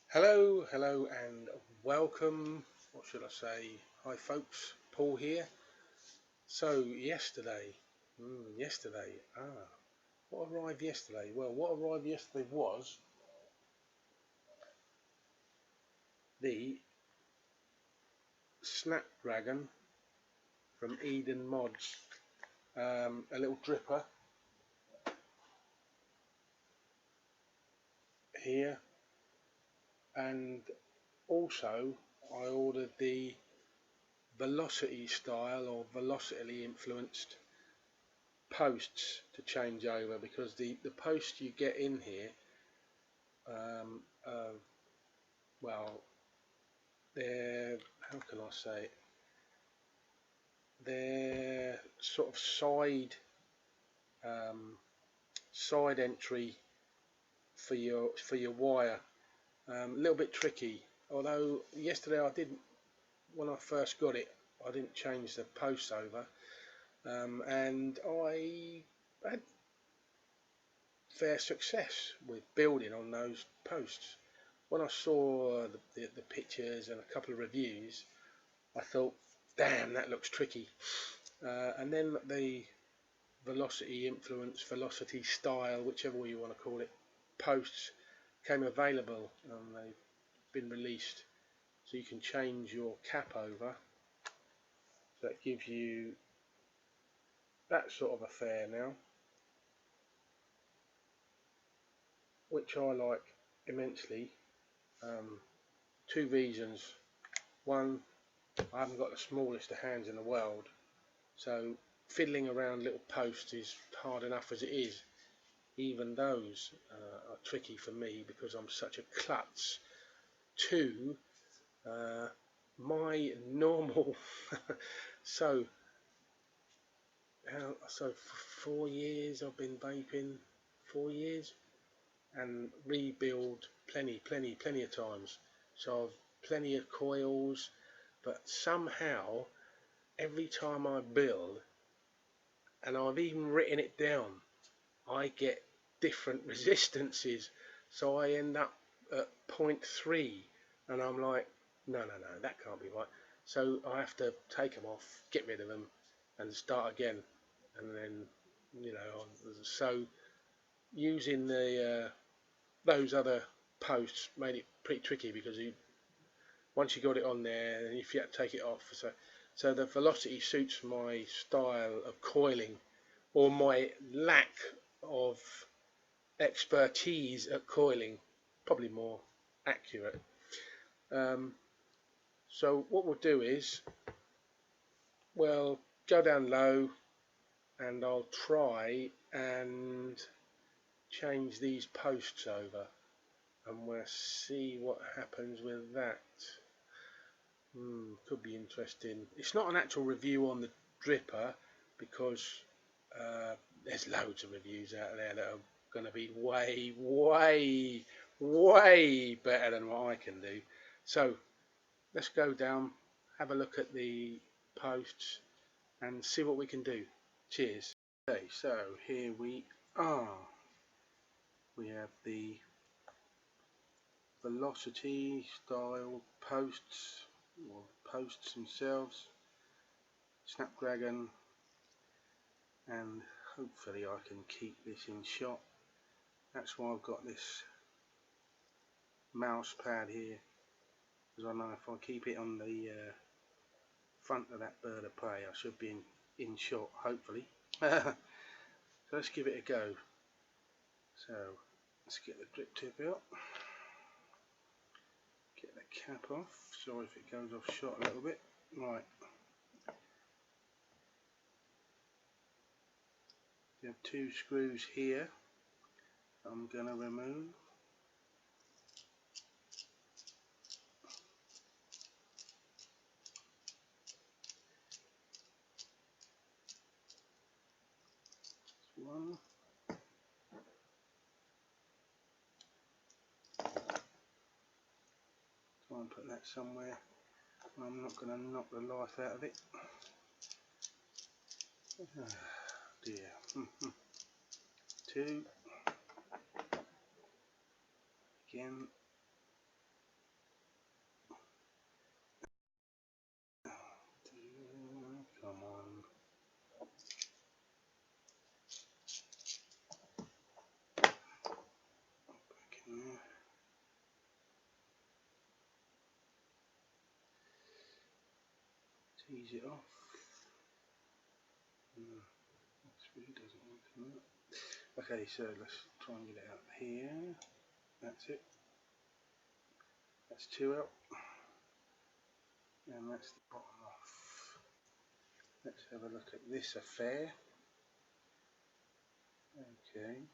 Hello, and welcome. What should I say? Hi, folks. Paul here. So, yesterday, what arrived yesterday? Well, what arrived yesterday was the Snapdragon from Eden Mods, a little dripper here, and also I ordered the velocity style or velocity influenced posts to change over because the posts you get in here um, uh, well, they're, how can I say it, they're sort of um, side entry for your wire. A little bit tricky, although yesterday I didn't, when I first got it, I didn't change the posts over, and I had fair success with building on those posts. When I saw the pictures and a couple of reviews, I thought, damn, that looks tricky. And then the velocity influence, velocity style, whichever way you want to call it, posts came available and they've been released. So you can change your cap over. So that gives you that sort of affair now, which I like immensely. Two reasons. One, I haven't got the smallest of hands in the world, so fiddling around little posts is hard enough as it is. Even those are tricky for me because I'm such a klutz. Two, my normal so for 4 years I've been vaping, 4 years, and rebuild plenty of times. So I've plenty of coils, but somehow every time I build, and I've even written it down, I get different resistances. So I end up at 0.3, and I'm like, no, that can't be right. So I have to take them off, get rid of them, and start again. And then, so using the those other posts made it pretty tricky because once you got it on there, and if you had to take it off, so the velocity suits my style of coiling or my lack of expertise at coiling, probably more accurate. So what we'll do is we'll go down low and I'll try and change these posts over and we'll see what happens with that. Could be interesting. It's not an actual review on the dripper because there's loads of reviews out there that are going to be way better than what I can do. So let's go down, have a look at the posts and see what we can do. Cheers. Okay, so here we are. We have the velocity style posts, or posts themselves, Snapdragon, and hopefully I can keep this in shot. That's why I've got this mouse pad here, because I know if I keep it on the front of that bird of prey I should be in shot, hopefully. So let's give it a go. So let's get the drip tip out, get the cap off, sorry if it goes off shot a little bit. Right, you have two screws here I'm going to remove. One, try and put that somewhere. I'm not going to knock the life out of it. Oh dear. Two. Again. Tease it off. That screw doesn't want to come out. Okay, so let's try and get it out here. That's it. That's 2 out. And that's the bottom off. Let's have a look at this affair. Okay.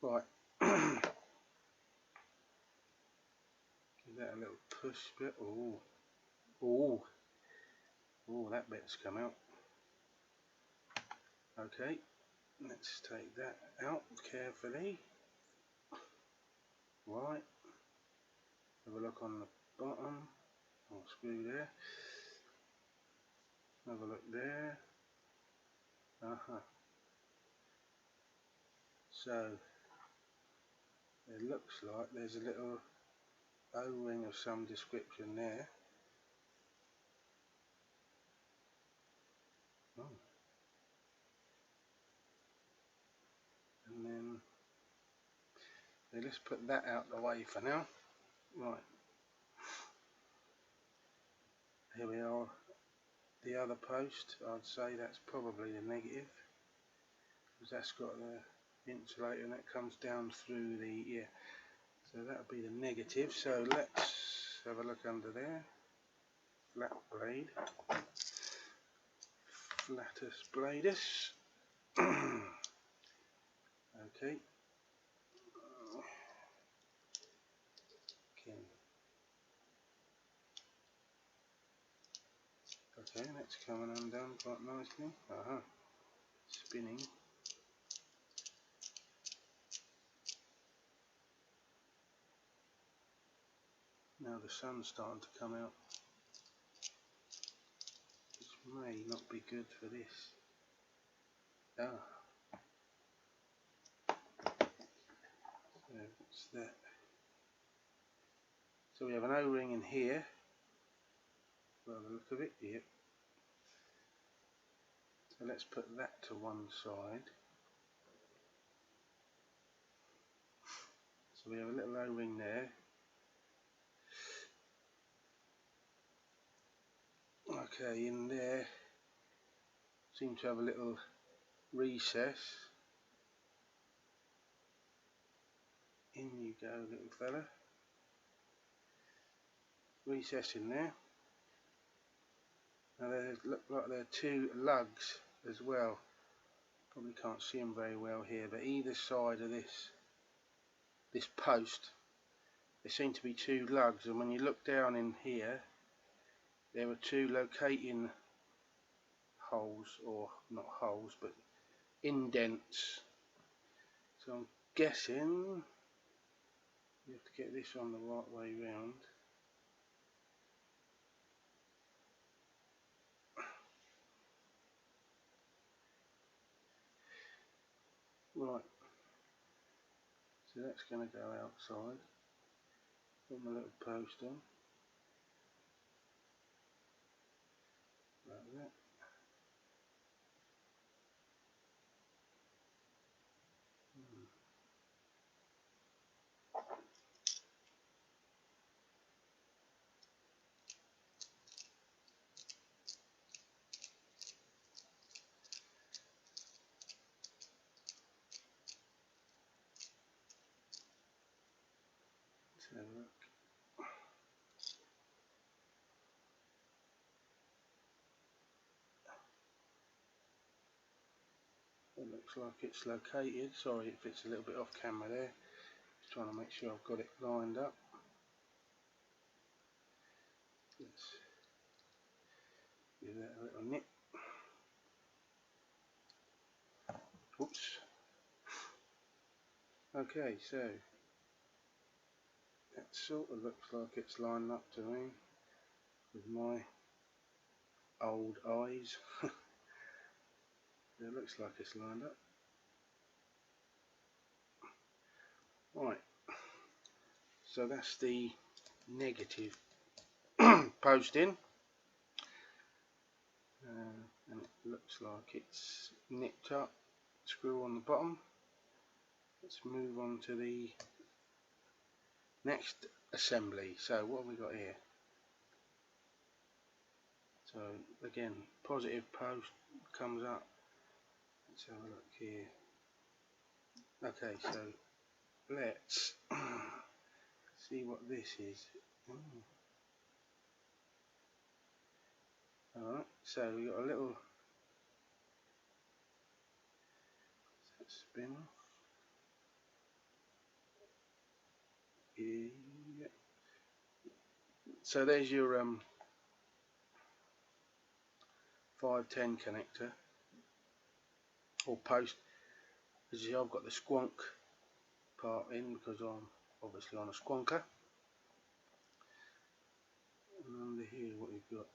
Right. Give that a little push bit. Oh. Oh. Oh, that bit's come out. Okay. Let's take that out carefully. Right. Have a look on the bottom. Oh, screw there. Have a look there. So it looks like there's a little O-ring of some description there. Oh. And then let's put that out the way for now. Right. Here we are. The other post, I'd say that's probably the negative, because that's got the insulator and that comes down through the, so that'll be the negative. So let's have a look under there. Flat blade, flatus bladus. Okay. Okay, that's coming undone quite nicely. Spinning. Now the sun's starting to come out, which may not be good for this. So what's that? So we have an O-ring in here. By the look of it, yep. So let's put that to one side. So we have a little O-ring there. Okay, in there seem to have a little recess. In you go, little fella. Recess in there. Now they look like there are 2 lugs as well. Probably can't see them very well here, but either side of this post there seem to be 2 lugs, and when you look down in here there are 2 locating holes, or not holes but indents. So I'm guessing you have to get this on the right way round. Right, so that's going to go outside. Put my little post on, like that. Let's have a look. It looks like it's located. Sorry if it's a little bit off camera there. Just trying to make sure I've got it lined up. Let's give that a little nip. Oops. Okay, so that sort of looks like it's lined up to me with my old eyes. It looks like it's lined up. Right, so that's the negative post in, and it looks like it's nipped up. Screw on the bottom, let's move on to the next assembly. So what have we got here? So again, positive post comes up. Let's have a look here. Okay, so let's see what this is. Alright, so we got a little spin. Yeah. So there's your 510 connector or post. As you see, I've got the squonk part in because I'm obviously on a squonker. And under here, what you've got,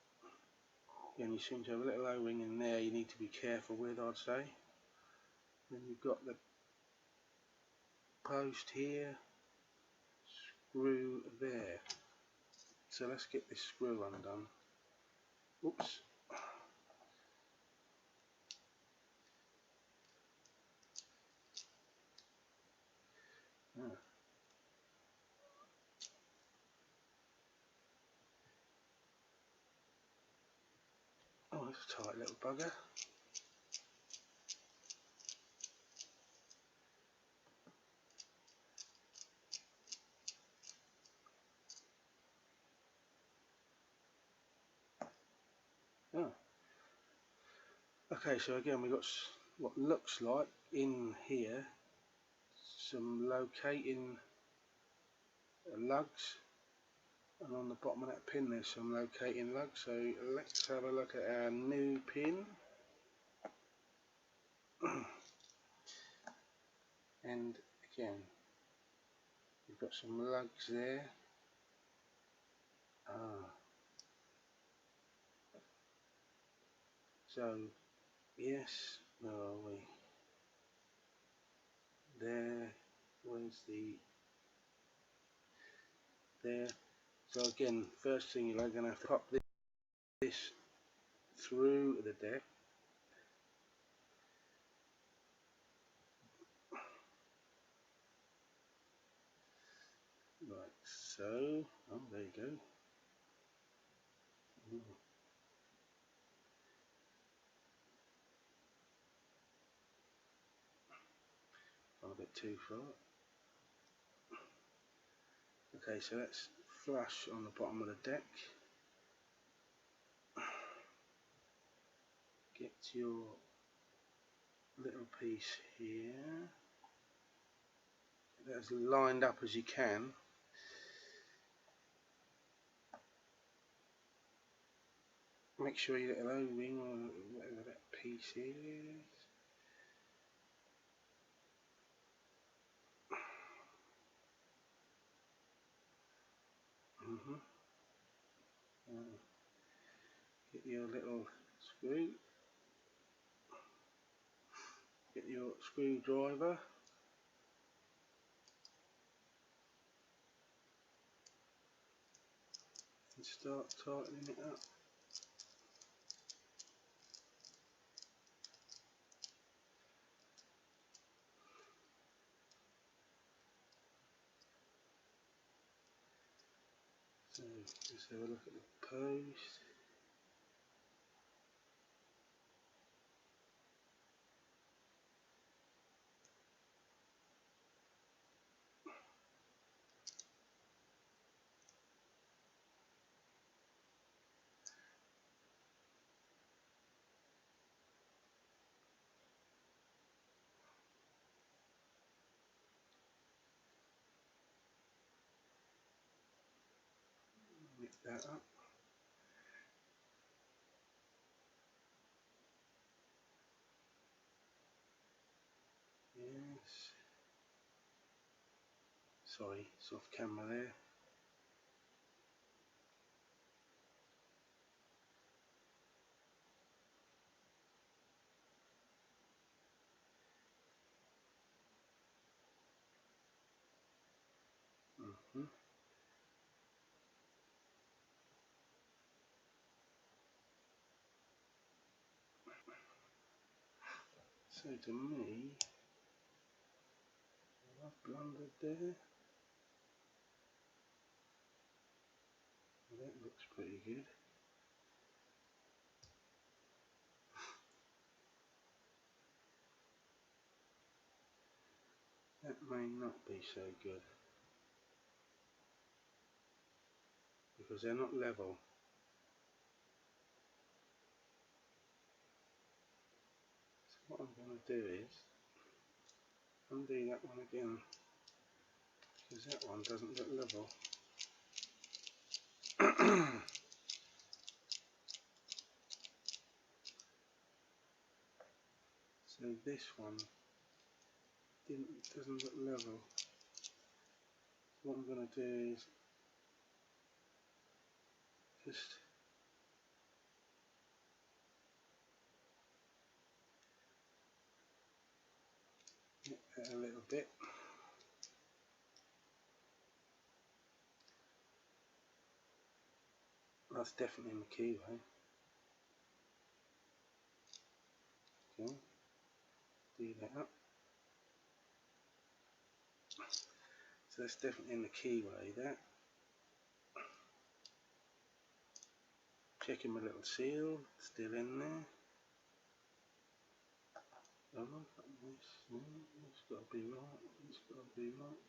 again, you seem to have a little O-ring in there. You need to be careful with, I'd say. Then you've got the post here, screw there. So let's get this screw undone. Oops. Ah. Oh, that's a tight little bugger. Oh. Okay, so again we've got what looks like in here some locating lugs, and on the bottom of that pin there's some locating lugs. So let's have a look at our new pin. And again, we've got some lugs there. So yes, where are we? There, where's the, there. So again, first thing you're going to have to pop this through the deck. Like so. Oh, there you go. Ooh. Gone a bit too far. Okay, so that's flush on the bottom of the deck. Get your little piece here. Get that as lined up as you can. Make sure your little O-ring or whatever that piece is. Get your little screw. Get your screwdriver. And start tightening it up. So let's have a look at the post. Mix that up. Yes. Sorry, it's off camera there. So to me, blundered there. Well, that looks pretty good. That may not be so good because they're not level. So what I'm going to do is undo that one again because that one doesn't look level. So this one doesn't look level. So what I'm going to do is just nip that a little bit. That's definitely in the keyway. Okay, do that up. So that's definitely in the keyway there. Checking my little seal, still in there. Oh, it's got to be right, it's got to be right.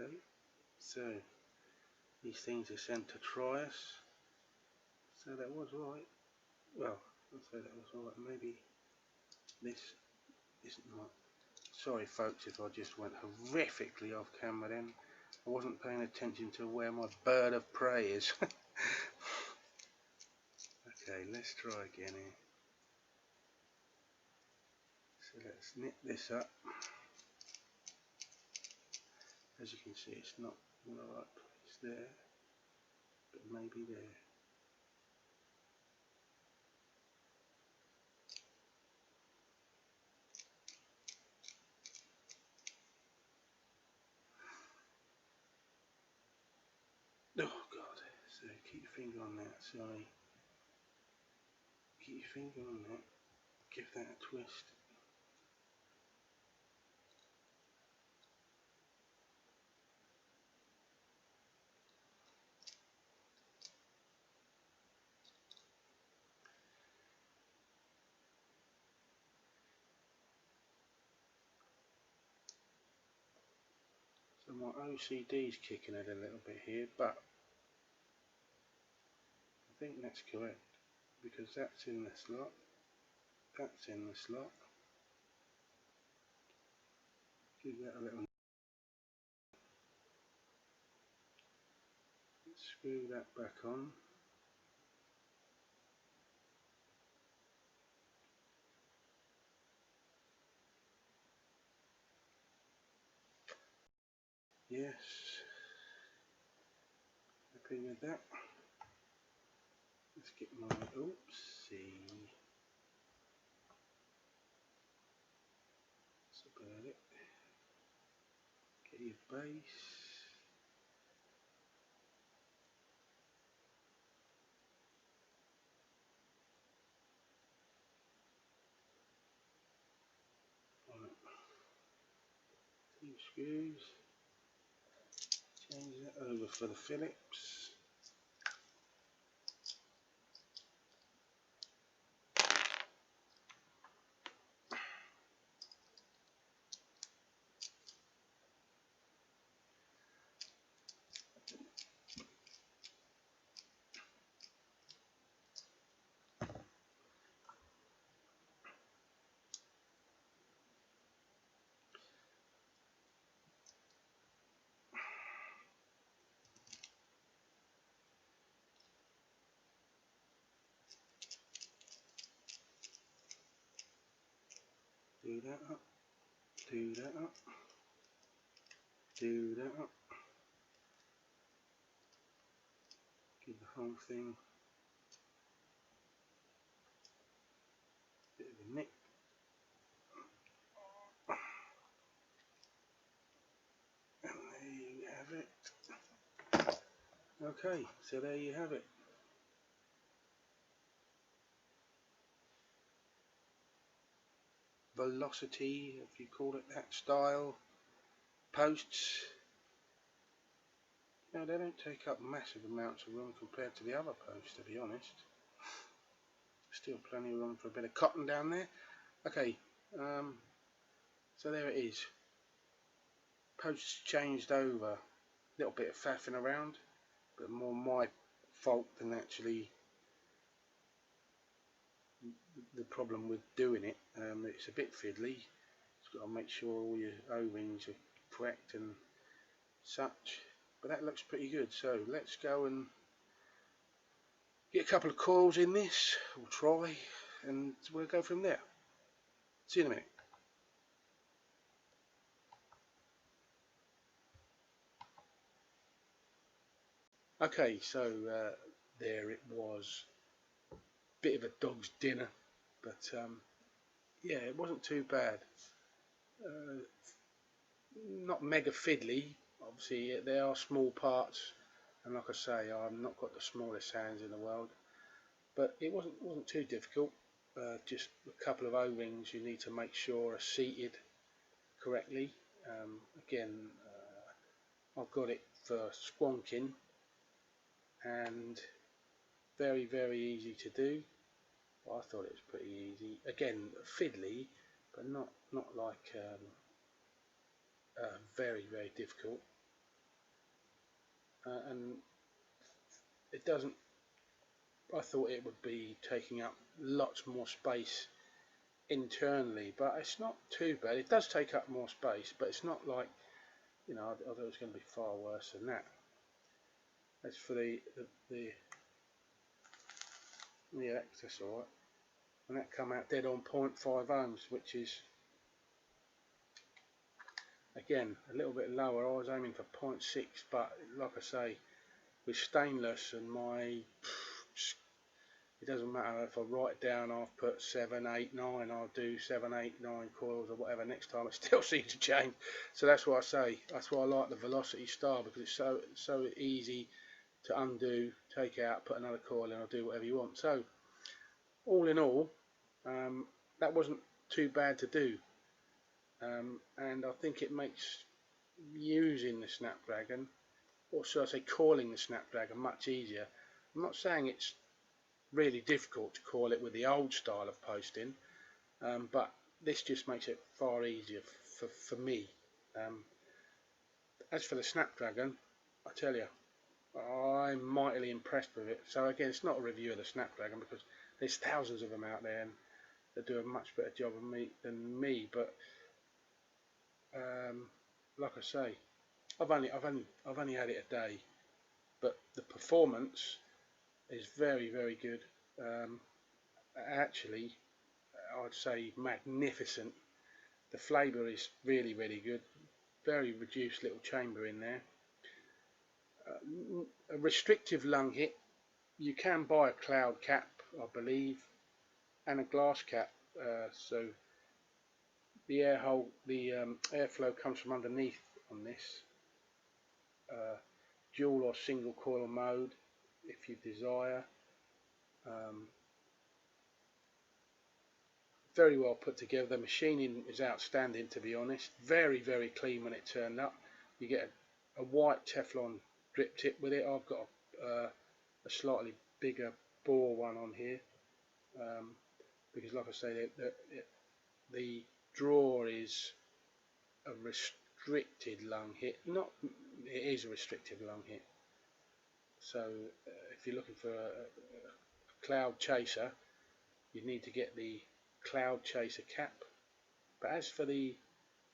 Okay, so these things are sent to try us. So that was right. Well, I'll say that was right. Maybe this isn't right. Sorry folks if I just went horrifically off camera then. I wasn't paying attention to where my bird of prey is. Okay, let's try again here. So let's nip this up. As you can see, it's not in the right place there, but maybe there. Oh God, so keep your finger on that, sorry. Keep your finger on that, give that a twist. So my OCD's kicking it a little bit here, but I think that's correct, because that's in the slot, that's in the slot. Give that a little, screw that back on. Yes, happy with that. Let's get my, oopsie, that's about it. Get your base. Right, 2 screws. Change that over for the Phillips. Do that up, do that up, do that up. Give the whole thing a bit of a nick. And there you have it. Okay, so there you have it. Velocity, if you call it that style. Posts. No, they don't take up massive amounts of room compared to the other posts, to be honest. Still plenty of room for a bit of cotton down there. Okay, so there it is. Posts changed over. A little bit of faffing around, but more my fault than actually the problem with doing it. It's a bit fiddly. You've got to make sure all your O-rings are correct and such, but that looks pretty good. So let's go and get a couple of coils in this, we'll try, and we'll go from there. See you in a minute. Okay, so there it was. Bit of a dog's dinner, but yeah, it wasn't too bad. Not mega fiddly. Obviously, there are small parts, and like I say, I've not got the smallest hands in the world. But it wasn't too difficult. Just a couple of O-rings you need to make sure are seated correctly. Again, I've got it for squonking, and very easy to do. I thought it was pretty easy. Again, fiddly, but not like very difficult. And it doesn't. I thought it would be taking up lots more space internally, but it's not too bad. It does take up more space, but it's not like, you know, I thought it was going to be far worse than that. As for the yeah, that's all right. And that come out dead on 0.5 ohms, which is again a little bit lower. I was aiming for 0.6, but like I say, with stainless and my, it doesn't matter if I write it down, I've put 7, 8, 9, I'll do 7, 8, 9 coils or whatever next time, it still seems to change. So that's what I say, that's why I like the Velocity style, because it's so easy to undo, take out, put another coil in, or do whatever you want. So all in all, that wasn't too bad to do, and I think it makes using the Snapdragon, or should I say coiling the Snapdragon, much easier. I'm not saying it's really difficult to coil it with the old style of posting, but this just makes it far easier for me. As for the Snapdragon, I tell you, I'm mightily impressed with it. So again, it's not a review of the Snapdragon because there's thousands of them out there and they do a much better job than me. But like I say, I've only had it a day, but the performance is very good. Actually, I'd say magnificent. The flavour is really good. Very reduced little chamber in there. A restrictive lung hit. You can buy a cloud cap, I believe, and a glass cap. So the airflow comes from underneath on this. Dual or single coil mode, if you desire. Very well put together. The machining is outstanding, to be honest. Very clean when it turned up. You get a white Teflon drip tip with it. I've got a slightly bigger bore one on here, because like I say, the drawer is a restricted lung hit. It is a restrictive lung hit. So if you're looking for a cloud chaser, you need to get the cloud chaser cap. But as for the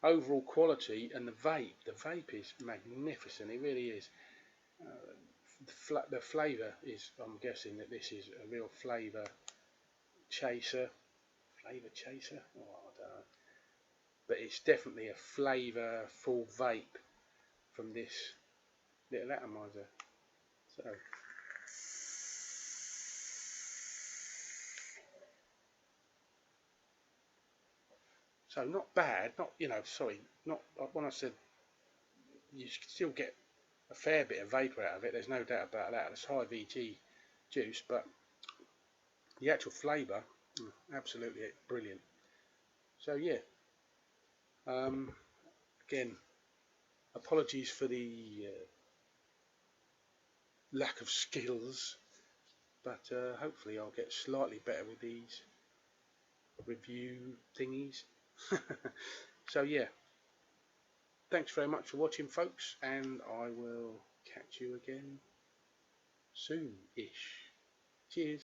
overall quality and the vape is magnificent. It really is. The flavour is, I'm guessing that this is a real flavour chaser. Oh, I don't know. But it's definitely a flavour full vape from this little atomizer. So not bad, not, you know, sorry, not when I said you still get a fair bit of vapour out of it, there's no doubt about that. It's high VG juice, but the actual flavour, absolutely brilliant. So yeah, again, apologies for the lack of skills, but hopefully I'll get slightly better with these review thingies. So yeah, thanks very much for watching, folks, and I will catch you again soon-ish. Cheers.